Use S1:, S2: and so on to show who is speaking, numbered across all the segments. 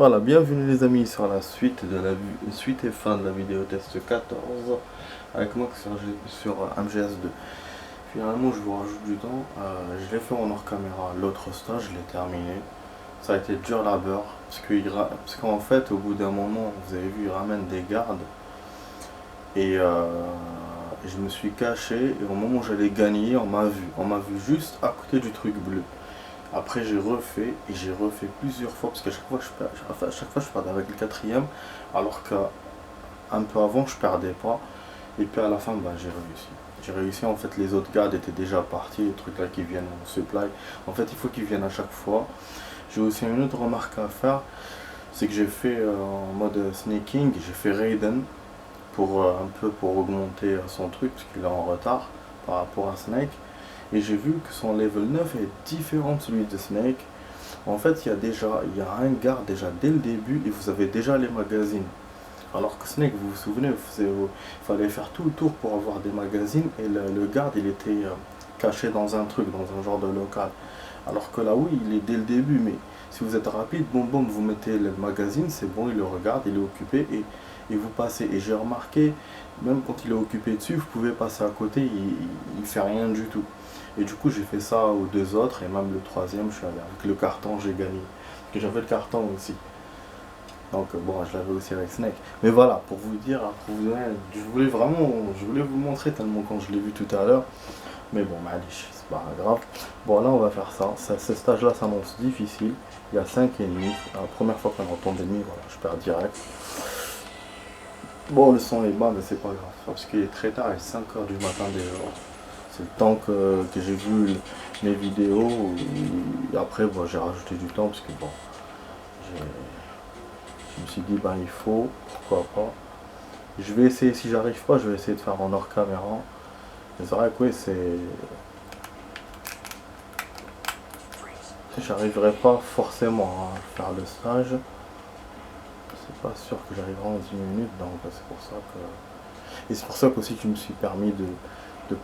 S1: Voilà, bienvenue les amis sur la suite de la suite et fin de la vidéo test 14 avec moi sur MGS2. Finalement, je vous rajoute du temps. Je l'ai fait en hors caméra, l'autre stage, je l'ai terminé. Ça a été dur labeur parce qu'en fait, au bout d'un moment, vous avez vu, il ramène des gardes et je me suis caché. Et au moment où j'allais gagner, on m'a vu juste à côté du truc bleu. Après j'ai refait et j'ai refait plusieurs fois parce qu'à chaque fois je perdais avec le quatrième alors qu'un peu avant je perdais pas et puis à la fin bah, j'ai réussi. J'ai réussi, en fait les autres gardes étaient déjà partis, les trucs là qui viennent en supply. En fait il faut qu'ils viennent à chaque fois. J'ai aussi une autre remarque à faire, c'est que j'ai fait en mode sneaking, j'ai fait Raiden pour un peu pour augmenter son truc parce qu'il est en retard par rapport à Snake. Et j'ai vu que son level 9 est différent de celui de Snake. En fait, il y a un garde déjà dès le début et vous avez déjà les magazines. Alors que Snake, vous vous souvenez, il fallait faire tout le tour pour avoir des magazines et le garde il était caché dans un truc, dans un genre de local. Alors que là, oui, il est dès le début, mais si vous êtes rapide, boum boum, vous mettez le magazine, c'est bon, il le regarde, il est occupé et vous passez. Et j'ai remarqué, même quand il est occupé dessus, vous pouvez passer à côté, il fait rien du tout. Et du coup, j'ai fait ça aux deux autres, et même le troisième, je suis allé avec le carton, j'ai gagné. Parce que j'avais le carton aussi. Donc bon, je l'avais aussi avec Snake. Mais voilà, pour vous dire, je voulais vous montrer tellement quand je l'ai vu tout à l'heure. Mais bon, malish, c'est pas grave. Bon, là, on va faire ça. Ce stage-là s'annonce difficile. Il y a 5 ennemis. La première fois qu'on entend d'ennemis, voilà, je perds direct. Bon, le son est bas, mais c'est pas grave. Parce qu'il est très tard, il est 5 h du matin déjà. C'est le temps que j'ai vu mes vidéos. Et après, bon, j'ai rajouté du temps parce que bon, je me suis dit, ben il faut, pourquoi pas. Je vais essayer, si j'arrive pas, je vais essayer de faire en hors caméra. Mais c'est vrai que oui, j'arriverai pas forcément à faire le stage. C'est pas sûr que j'arriverai en 10 minutes, donc c'est pour ça que. Et c'est pour ça qu'aussi je me suis permis de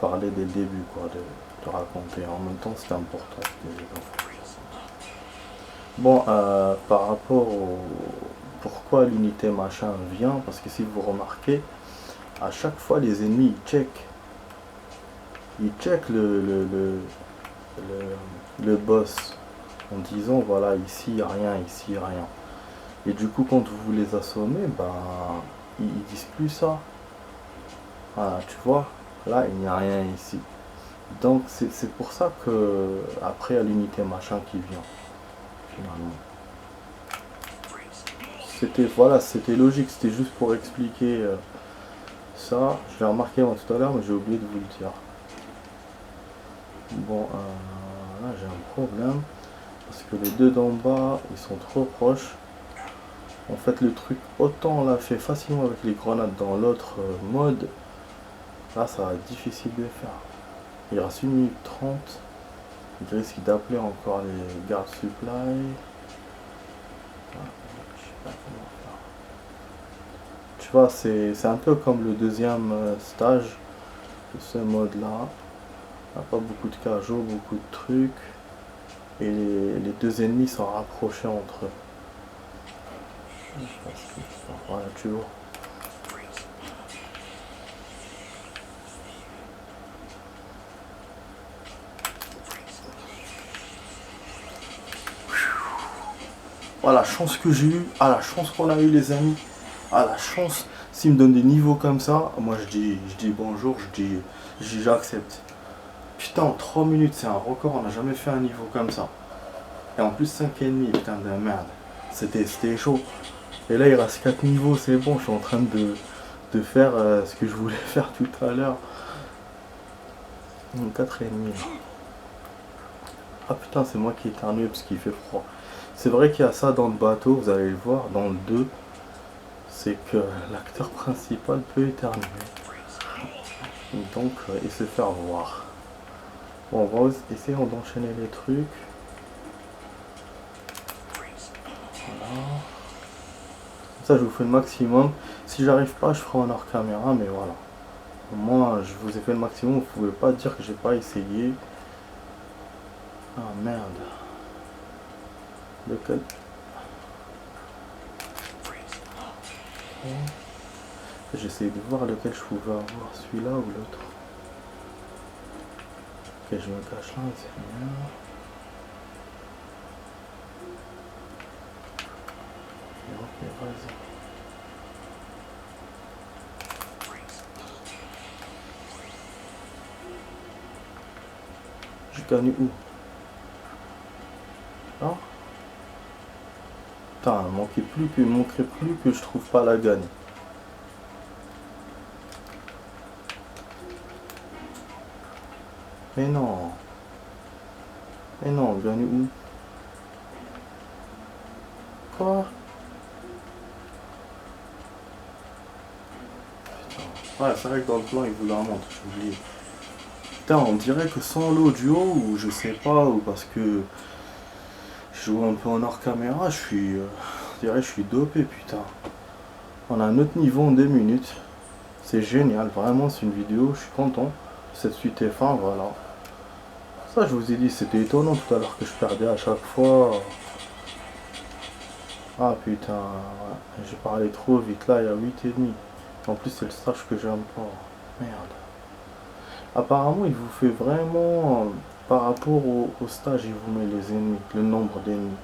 S1: parler dès le début, quoi, de raconter. En même temps, c'était important. Bon, par rapport au pourquoi l'unité machin vient, parce que si vous remarquez, à chaque fois les ennemis ils checkent le boss en disant voilà ici il n'y a rien, ici il n'y a rien. Et du coup quand vous les assommez, ben ils disent plus ça. Voilà, tu vois, là il n'y a rien ici. Donc c'est pour ça que après il y a l'unité machin qui vient finalement. C'était logique, c'était juste pour expliquer ça. Je l'ai remarqué moi tout à l'heure, mais j'ai oublié de vous le dire. Bon, là j'ai un problème parce que les deux d'en bas ils sont trop proches. En fait, le truc, autant on l'a fait facilement avec les grenades dans l'autre mode, là ça va être difficile de faire. Il reste 1 minute 30. Il risque d'appeler encore les gardes supply. Je sais pas comment faire. Tu vois, c'est un peu comme le deuxième stage de ce mode là. Il n'y a pas beaucoup de cajots, beaucoup de trucs. Et les deux ennemis sont rapprochés entre eux. Voilà, tu vois. Ah la chance que j'ai eu, ah la chance qu'on a eu les amis, ah la chance, s'ils me donnent des niveaux comme ça, moi je dis bonjour, j'accepte. Putain, en 3 minutes, c'est un record, on n'a jamais fait un niveau comme ça. Et en plus 5 ennemis, putain de merde. C'était chaud. Et là il reste 4 niveaux, c'est bon, je suis en train de faire ce que je voulais faire tout à l'heure. 4 ennemis. Ah putain, c'est moi qui éternue parce qu'il fait froid. C'est vrai qu'il y a ça dans le bateau, vous allez le voir, dans le 2. C'est que l'acteur principal peut éternuer. Donc, et se faire voir. Bon, on va essayer d'enchaîner les trucs. Voilà. Ça, je vous fais le maximum. Si j'arrive pas, je ferai en hors caméra, mais voilà. Moi, je vous ai fait le maximum, vous pouvez pas dire que j'ai pas essayé. Ah merde. Lequel? J'essaie de voir lequel je pouvais avoir, celui-là ou l'autre. Ok, je me cache là, c'est bien. Ok, vas-y. Je gagne où? Non? Putain, il manquerait plus que je trouve pas la gagne. Mais non. Mais non, on gagne où? Quoi? Putain. Ouais, c'est vrai que dans le plan, il vous la montre, j'ai oublié. Putain, on dirait que sans l'audio, ou je sais pas, ou parce que je joue un peu en hors caméra, on dirait que je suis dopé, putain. On a un autre niveau en 2 minutes. C'est génial, vraiment, c'est une vidéo, je suis content. Cette suite est fin, voilà. Ça, je vous ai dit, c'était étonnant tout à l'heure que je perdais à chaque fois. Ah putain, ouais, j'ai parlé trop vite, là il y a 8,5. En plus, c'est le stage que j'aime pas. Merde. Apparemment, il vous fait vraiment, par rapport au stage, il vous met les ennemis, le nombre d'ennemis.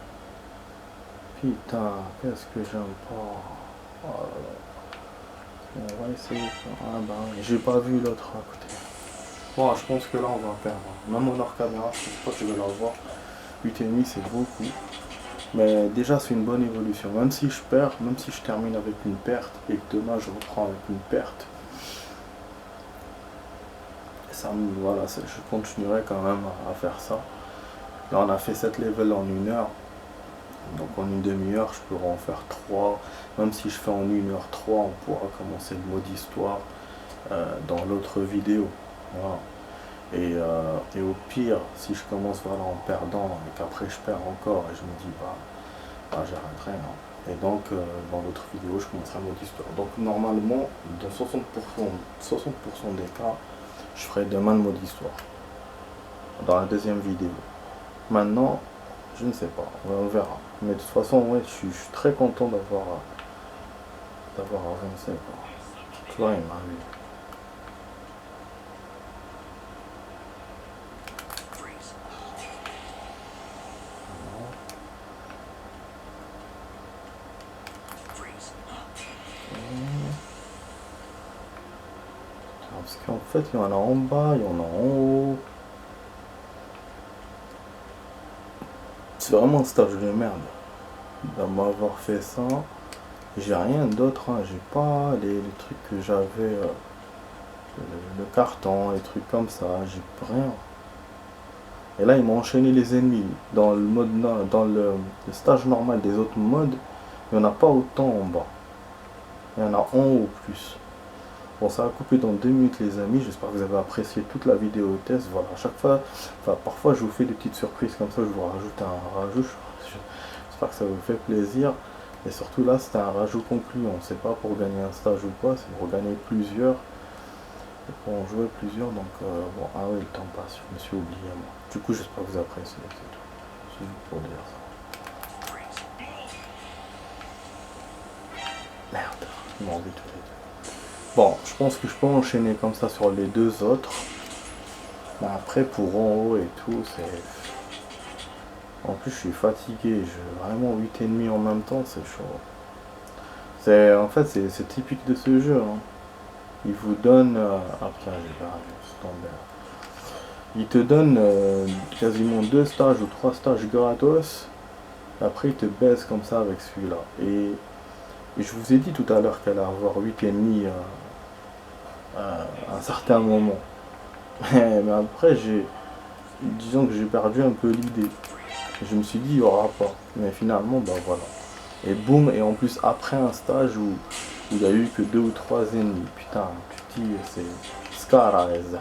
S1: Putain, qu'est-ce que j'aime pas. Oh là là. On va essayer. Ah bah oui, j'ai pas vu l'autre à côté. Bon, je pense que là on va perdre. Même en hors caméra, je pense pas que je vais l'avoir. 8,5 c'est beaucoup. Mais déjà c'est une bonne évolution. Même si je perds, même si je termine avec une perte et que demain je reprends avec une perte, voilà, je continuerai quand même à faire ça. Là on a fait 7 levels en 1 heure. Donc en une demi-heure je pourrais en faire 3. Même si je fais en 1 heure 3, on pourra commencer le mode histoire dans l'autre vidéo. Voilà. Et au pire, si je commence voilà, en perdant et qu'après je perds encore et je me dis bah j'arrêterai. Hein. Et donc dans l'autre vidéo je commencerai le mode histoire. Donc normalement dans 60% des cas je ferai demain le mode histoire. Dans la deuxième vidéo. Maintenant, je ne sais pas, on verra. Mais de toute façon ouais je suis très content d'avoir avancé. Quoi. Tu vois, il m'a vu. Parce qu'en fait, il y en a en bas, il y en a en haut. C'est vraiment un stage de merde. De m'avoir fait ça. J'ai rien d'autre. Hein. J'ai pas les trucs que j'avais. Le carton, les trucs comme ça. J'ai rien. Et là, ils m'ont enchaîné les ennemis. Dans le mode, dans le stage normal des autres modes, il n'y en a pas autant en bas. Il y en a en haut plus. Bon, ça a coupé dans 2 minutes les amis, j'espère que vous avez apprécié toute la vidéo test. Voilà, à chaque fois, enfin parfois je vous fais des petites surprises comme ça, je vous rajoute un rajout. J'espère que ça vous fait plaisir. Et surtout là, c'était un rajout concluant. C'est pas pour gagner un stage ou quoi, c'est pour gagner plusieurs. Et pour en jouer plusieurs, donc bon, ah oui, le temps passe, je me suis oublié moi. Du coup, j'espère que vous appréciez, c'est tout. C'est juste pour dire ça. Merde, je m'en vais tous les deux. Bon, je pense que je peux enchaîner comme ça sur les 2 autres. Mais après, pour en haut et tout, c'est... En plus, je suis fatigué. Vraiment 8,5 en même temps, c'est chaud. En fait, c'est typique de ce jeu. Hein. Il vous donne... Ah putain, j'ai pas tombé. Il te donne quasiment 2 stages ou 3 stages gratos. Après, il te baisse comme ça avec celui-là. Et je vous ai dit tout à l'heure qu'elle allait avoir 8,5 à un certain moment. Mais après, disons que j'ai perdu un peu l'idée. Je me suis dit, il n'y aura pas. Mais finalement, ben voilà. Et boum, et en plus, après un stage où il n'y a eu que 2 ou 3 ennemis. Putain, tu te dis, c'est Scaraz.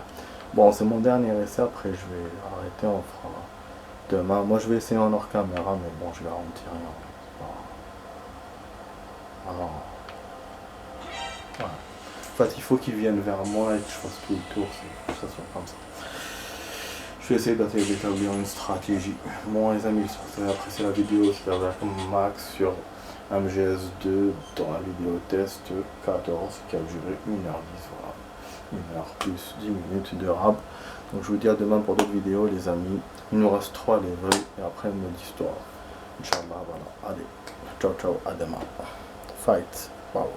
S1: Bon, c'est mon dernier essai. Après, je vais arrêter, on fera demain. Moi, je vais essayer en hors caméra, mais bon, je garantis rien. Voilà. En fait, il faut qu'ils viennent vers moi et que je fasse tout le tour, que ça soit comme ça. Je vais essayer d'établir une stratégie. Bon les amis, j'espère que vous avez apprécié la vidéo, c'était avec Max sur MGS2 dans la vidéo test 14 qui a duré 1h10, voilà. 1h plus 10 minutes de rap. Donc je vous dis à demain pour d'autres vidéos les amis. Il nous reste 3 levels et après un mode histoire. Inch'Allah, voilà. Allez, ciao ciao, à demain. Fight, bravo.